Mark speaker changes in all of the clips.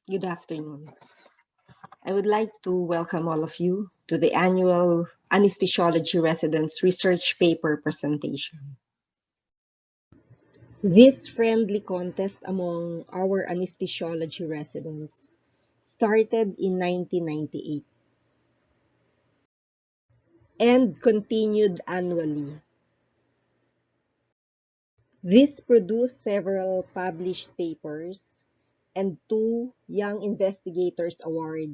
Speaker 1: Good afternoon. I would like to welcome all of you to the annual Anesthesiology Residents Research Paper presentation. This friendly contest among our anesthesiology residents started in 1998 and continued annually. This produced several published papers and 2 Young Investigators Awards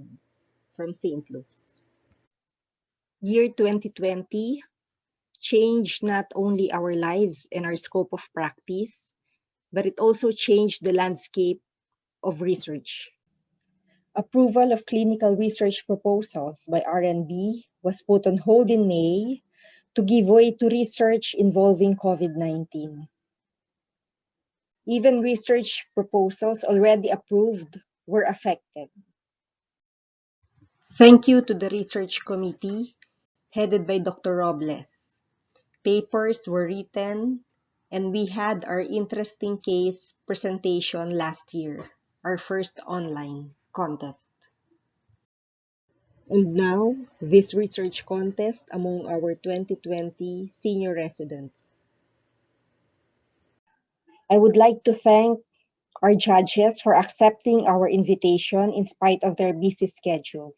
Speaker 1: from St. Luke's. Year 2020 changed not only our lives and our scope of practice, but it also changed the landscape of research. Approval of clinical research proposals by RNB was put on hold in May to give way to research involving COVID-19. Even research proposals already approved were affected. Thank you to the research committee headed by Dr. Robles. Papers were written, and we had our interesting case presentation last year, our first online contest. And now, this research contest among our 2020 senior residents. I would like to thank our judges for accepting our invitation in spite of their busy schedules.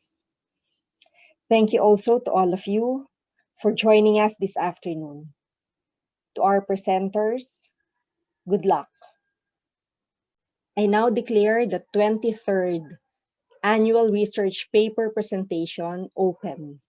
Speaker 1: Thank you also to all of you for joining us this afternoon. To our presenters, good luck. I now declare the 23rd Annual Research Paper Presentation open.